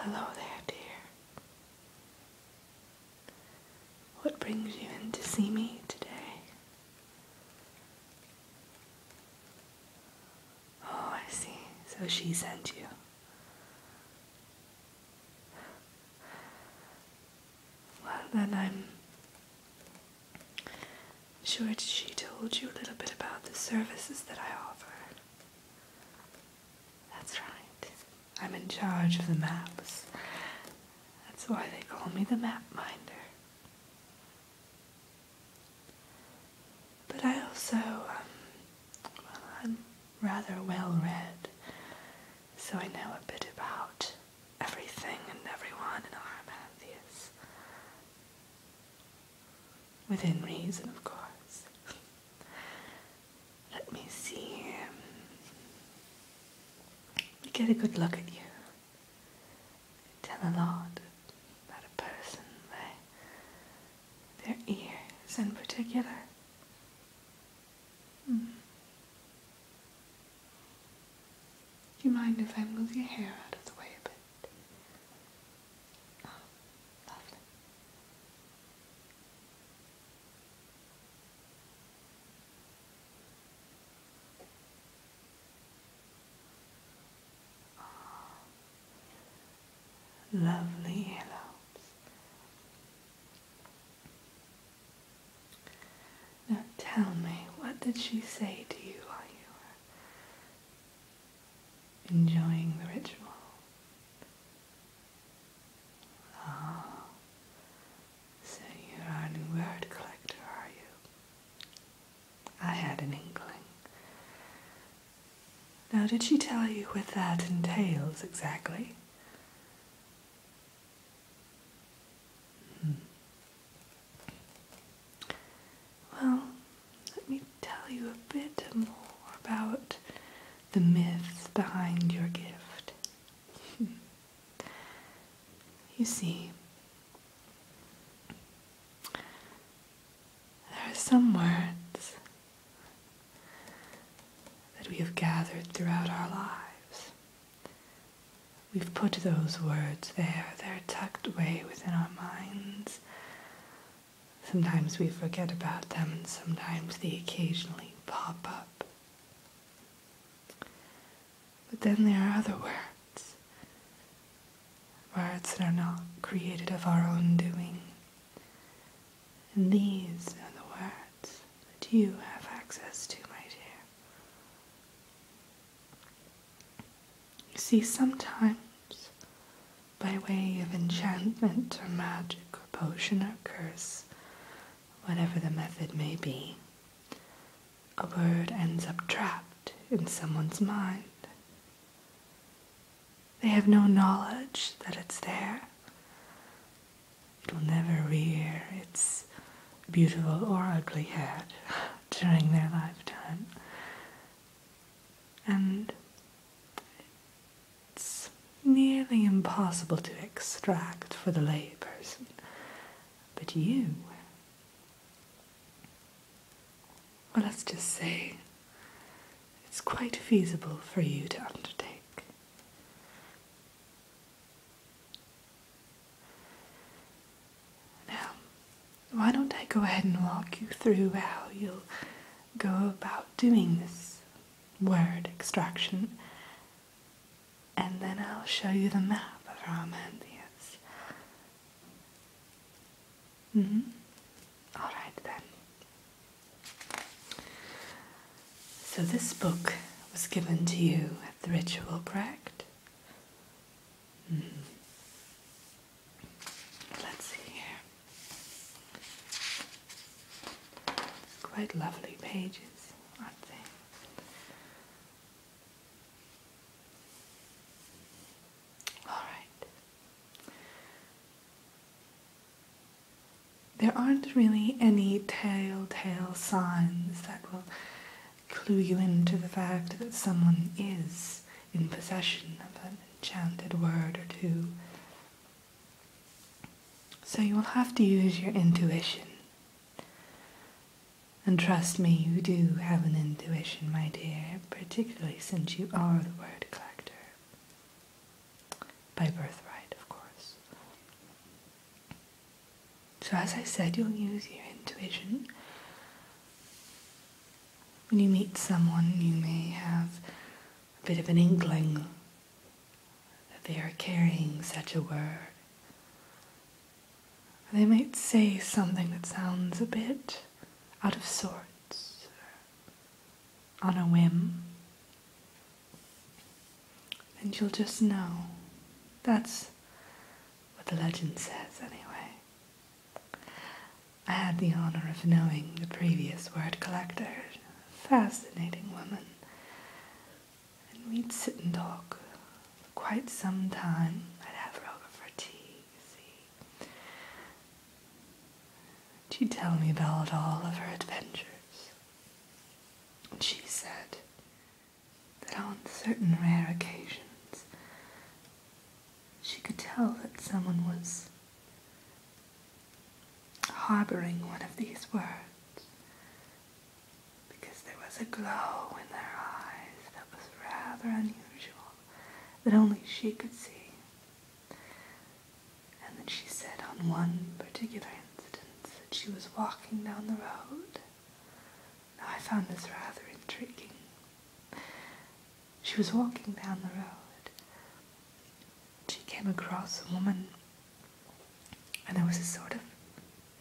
Hello there, dear. What brings you in to see me today? Oh, I see. So she sent you. Well, then I'm sure she told you a little bit about the services that I offer. That's right. I'm in charge of the maps. That's why they call me the map minder. But I also, I'm rather well read, so I know a bit about everything and everyone in Aramanthius. Within reason, of course. Let me see. Let me get a good look at you. Tell a lot about a person by their ears in particular. Do you mind if I move your hair out of the way a bit? Oh, lovely. Lovely earlobes. Now tell me, what did she say to you while you were enjoying the ritual? Ah, so you are a new word collector, are you? I had an inkling. Now, did she tell you what that entails exactly? Well, let me tell you a bit more about the myths behind your gift. You see, there are some words that we have gathered throughout our lives. We've put those words there. They're tucked away within our minds. Sometimes we forget about them, and sometimes they occasionally pop up. But then there are other words. Words that are not created of our own doing. And these are the words that you have access to, my dear. You see, sometimes, by way of enchantment or magic or potion or curse, whatever the method may be, a word ends up trapped in someone's mind. They have no knowledge that it's there. It will never rear its beautiful or ugly head during their lifetime. And it's nearly impossible to extract for the lay person. But you, well, let's just say it's quite feasible for you to undertake. Now, why don't I go ahead and walk you through how you'll go about doing this word extraction, and then I'll show you the map of Aramanthius. All right then. So this book was given to you at the ritual, correct? Let's see here. Quite lovely pages, aren't they? All right. There aren't really any telltale signs that will clue you into the fact that someone is in possession of an enchanted word or two. So you will have to use your intuition. And trust me, you do have an intuition, my dear, particularly since you are the word collector. By birthright, of So as I said, you'll use your intuition. When you meet someone, you may have a bit of an inkling that they are carrying such a word. They might say something that sounds a bit out of sorts, or on a whim. And you'll just know. That's what the legend says, anyway. I had the honor of knowing the previous word collector, a fascinating woman. And we'd sit and talk for quite some time. I'd have her over for tea, you see. She'd tell me about all of her adventures. And she said that on certain rare occasions, she could tell that someone was harboring one of these words because there was a glow in their eyes that was rather unusual, that only she could see. And then she said on one particular instance that she was walking down the road. Now I found this rather intriguing. She was walking down the road. She came across a woman, and there was a sort of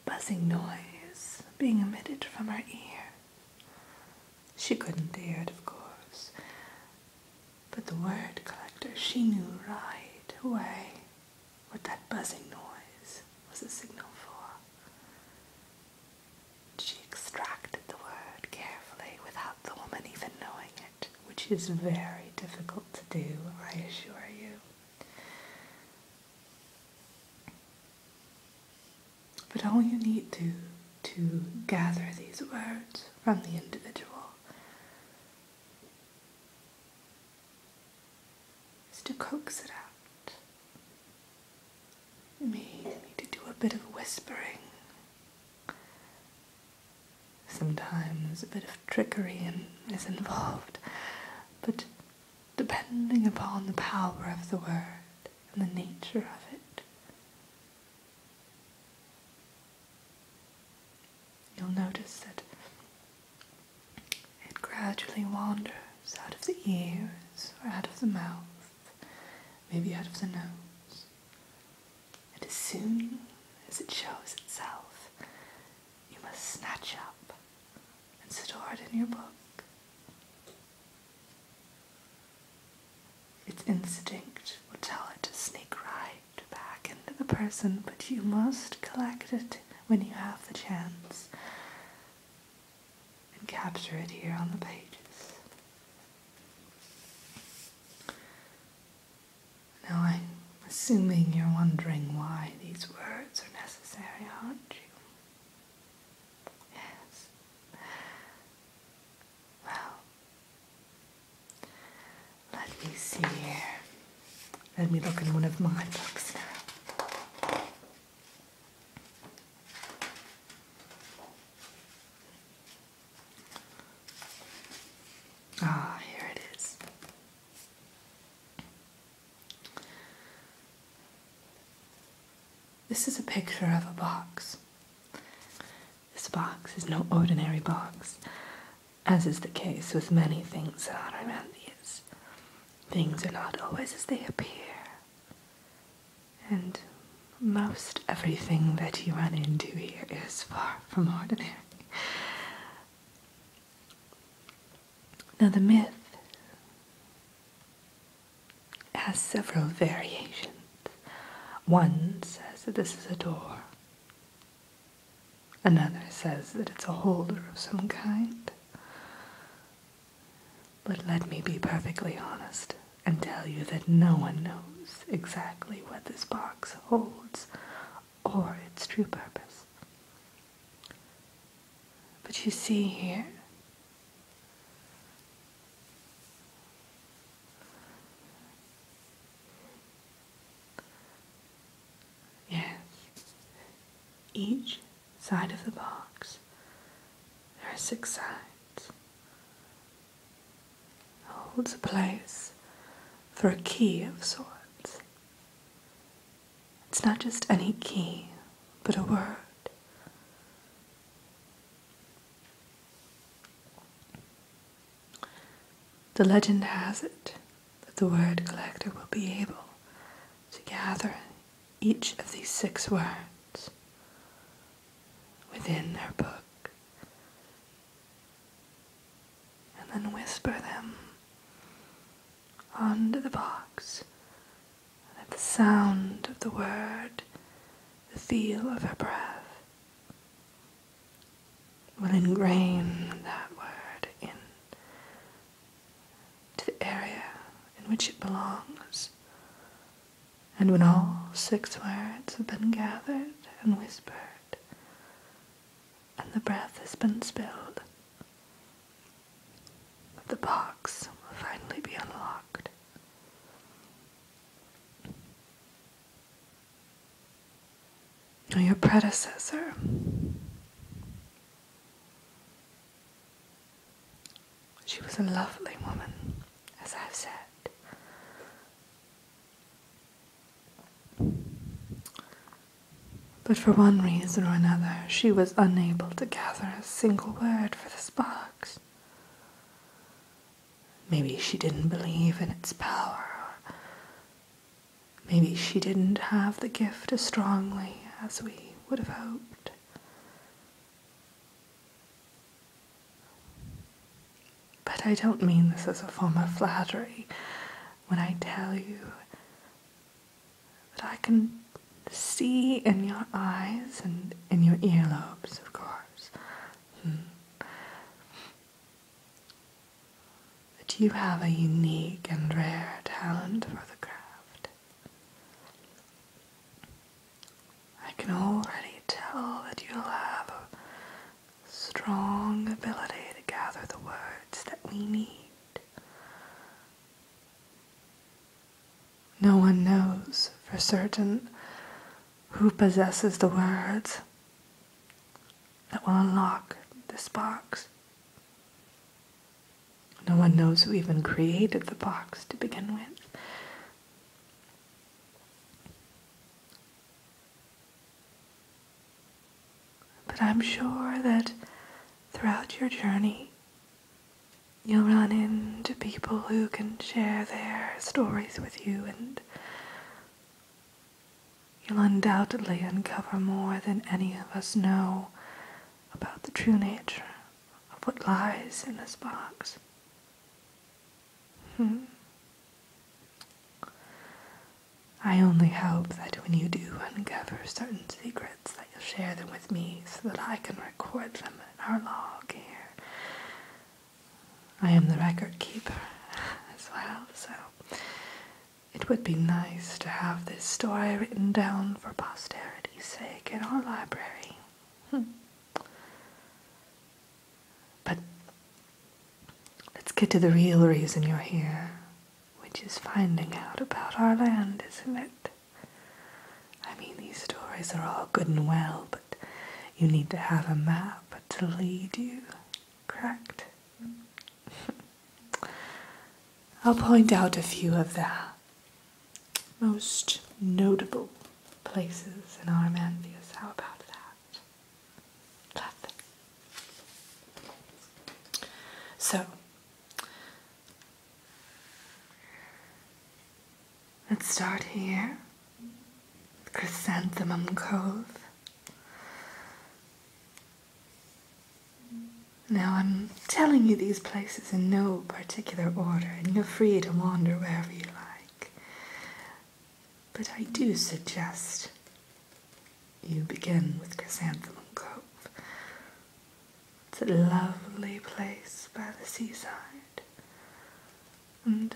buzzing noise being emitted from her ear. She couldn't hear it, of course, but the word collector, she knew right away what that buzzing noise was a signal for. She extracted the word carefully without the woman even knowing it, which is very difficult to do, I assure you. But all you need to gather these words from the individual is to coax it out. You may need to do a bit of whispering. Sometimes a bit of trickery is involved, but depending upon the power of the word and the nature of it, you'll notice that it gradually wanders out of the ears or out of the mouth, maybe out of the nose. And as soon as it shows itself, you must snatch up and store it in your book. Its instinct will tell it to sneak right back into the person, but you must collect it when you have the chance and capture it here on the pages. Now I'm assuming you're wondering why these words are necessary, aren't you? Yes. Well, let me see here. Let me look in one of my books now. Ah, here it is. This is a picture of a box. This box is no ordinary box, as is the case with many things in Aramanthius. Things are not always as they appear, and most everything that you run into here is far from ordinary. Now the myth has several variations. One says that this is a door. Another says that it's a holder of some kind. But let me be perfectly honest and tell you that no one knows exactly what this box holds or its true purpose. But you see here, yes, each side of the box, there are 6 sides, holds a place for a key of sorts. It's not just any key, but a word. The legend has it that the word collector will be able to gather each of these 6 words within her book and then whisper them onto the box, and at the sound of the word, the feel of her breath will ingrain that word in to the area in which it belongs. And when all 6 words have been gathered and whispered, and the breath has been spilled, the box will finally be unlocked. Your predecessor, she was a lovely woman, as I've said. But for one reason or another, she was unable to gather a single word for this box. Maybe she didn't believe in its power, or maybe she didn't have the gift as strongly as we would have hoped. But I don't mean this as a form of flattery when I tell you that I can see in your eyes and in your earlobes, of course, that you have a unique and rare talent for the craft. I can already tell that you'll have a strong ability to gather the words that we need. No one knows for certain who possesses the words that will unlock this box. No one knows who even created the box to begin with. But I'm sure that throughout your journey, you'll run into people who can share their stories with you, and you'll undoubtedly uncover more than any of us know about the true nature of what lies in this box. I only hope that when you do uncover certain secrets that you'll share them with me so that I can record them in our log here. I am the record keeper as well, so it would be nice to have this story written down for posterity's sake in our library. But let's get to the real reason you're here, which is finding out about our land, isn't it? I mean, these stories are all good and well, but you need to have a map to lead you, correct? I'll point out a few of the most notable places in Aramanthius. How about that? Lovely. So, let's start here. Chrysanthemum Cove. Now, I'm telling you these places in no particular order, and you're free to wander wherever you like. But I do suggest you begin with Chrysanthemum Cove. It's a lovely place by the seaside, and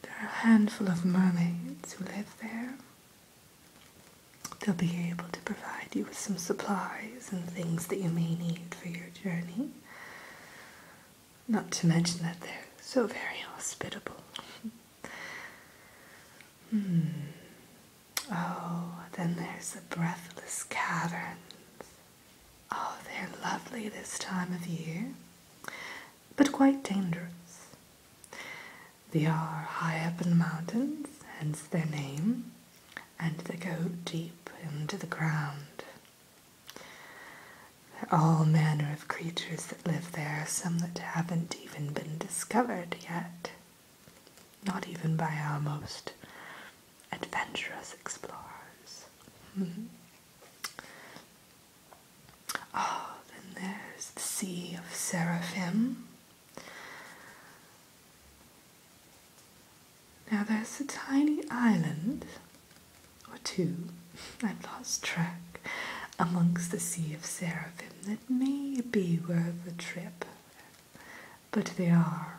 there are a handful of mermaids who live there. They'll be able to provide you with some supplies and things that you may need for your journey. Not to mention that they're so very hospitable. Oh, then there's the Breathless Caverns. Oh, they're lovely this time of year, but quite dangerous. They are high up in the mountains, hence their name, and they go deep into the ground. all manner of creatures that live there, some that haven't even been discovered yet, not even by our most adventurous explorers. Oh, then there's the Sea of Seraphim. Now there's a tiny island, or two, I've lost track, amongst the Sea of Seraphim that may be worth a trip. But they are,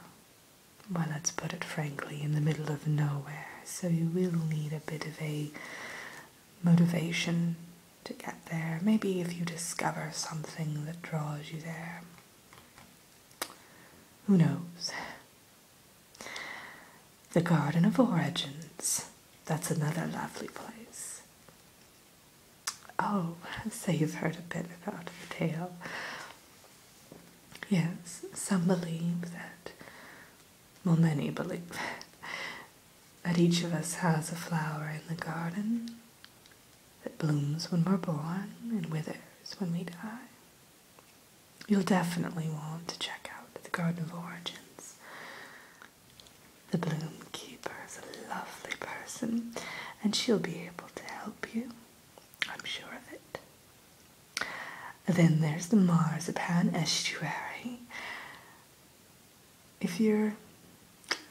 well, let's put it frankly, in the middle of nowhere, so you will need a bit of a motivation to get there. Maybe if you discover something that draws you there. Who knows? The Garden of Origins. That's another lovely place. Oh, so you've heard a bit about the tale. Yes, some believe that, well, many believe that each of us has a flower in the garden that blooms when we're born and withers when we die. You'll definitely want to check out the Garden of Origins. The bloom keeper is a lovely person, and she'll be able to help you. I'm sure of it. Then there's the Marzipan Estuary. If you're a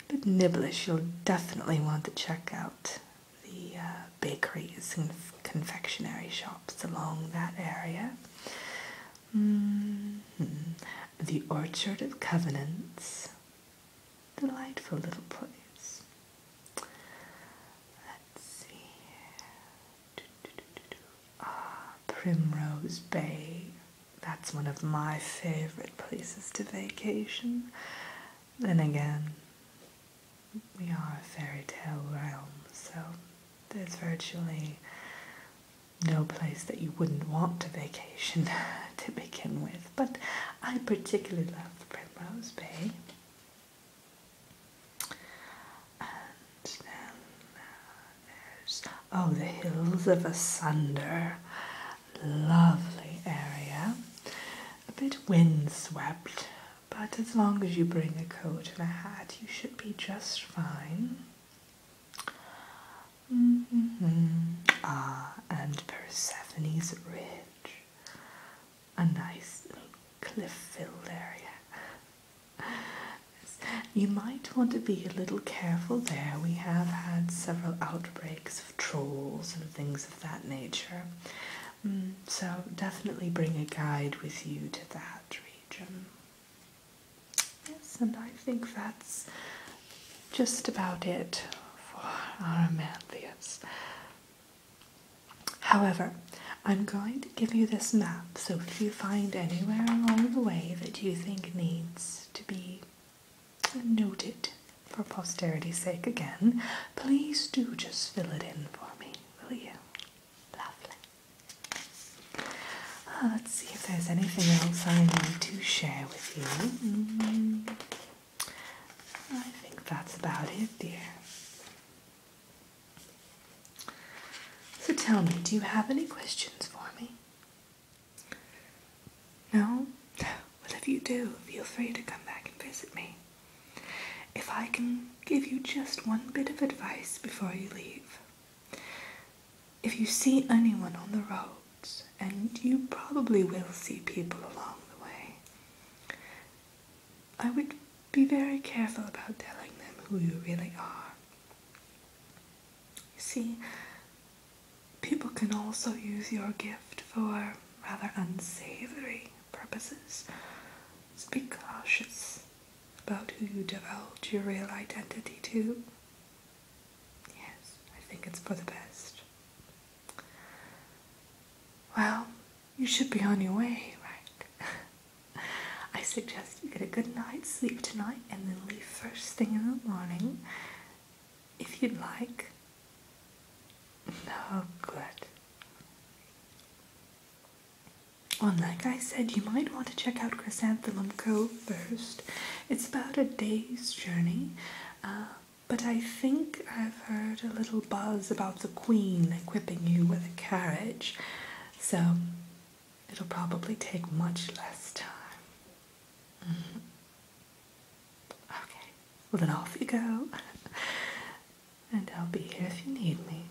bit nibblish, you'll definitely want to check out the bakeries and confectionery shops along that area. The Orchard of Covenants. Delightful little place. Let's see. Primrose Bay. That's one of my favorite places to vacation. Then again, we are a fairy tale realm, so there's virtually no place that you wouldn't want to vacation to begin with. But I particularly love Primrose Bay. Oh, the Hills of Asunder. Lovely area. A bit windswept, but as long as you bring a coat and a hat, you should be just fine. And Persephone's Ridge. A nice little cliff-filled area. You might want to be a little careful there. We have had several outbreaks of trolls and things of that nature. So definitely bring a guide with you to that region. Yes, and I think that's just about it for Aramanthius. However, I'm going to give you this map, so if you find anywhere along the way that you think needs to be noted for posterity's sake again, please do just fill it in for me, will you? Lovely. Let's see if there's anything else I need to share with you. I think that's about it, dear. So tell me, do you have any questions for me? No? Well, if you do, feel free to come back and visit me. If I can give you just one bit of advice before you leave. If you see anyone on the roads, and you probably will see people along the way, I would be very careful about telling them who you really are. You see, people can also use your gift for rather unsavory purposes. So be cautious about who you divulge your real identity to. Yes, I think it's for the best. Well, you should be on your way, right? I suggest you get a good night's sleep tonight and then leave first thing in the morning, if you'd like. Oh, good. Well, like I said, you might want to check out Chrysanthemum Cove first. It's about a day's journey, but I think I've heard a little buzz about the Queen equipping you with a carriage. So, it'll probably take much less time. Okay, well then off you go. And I'll be here if you need me.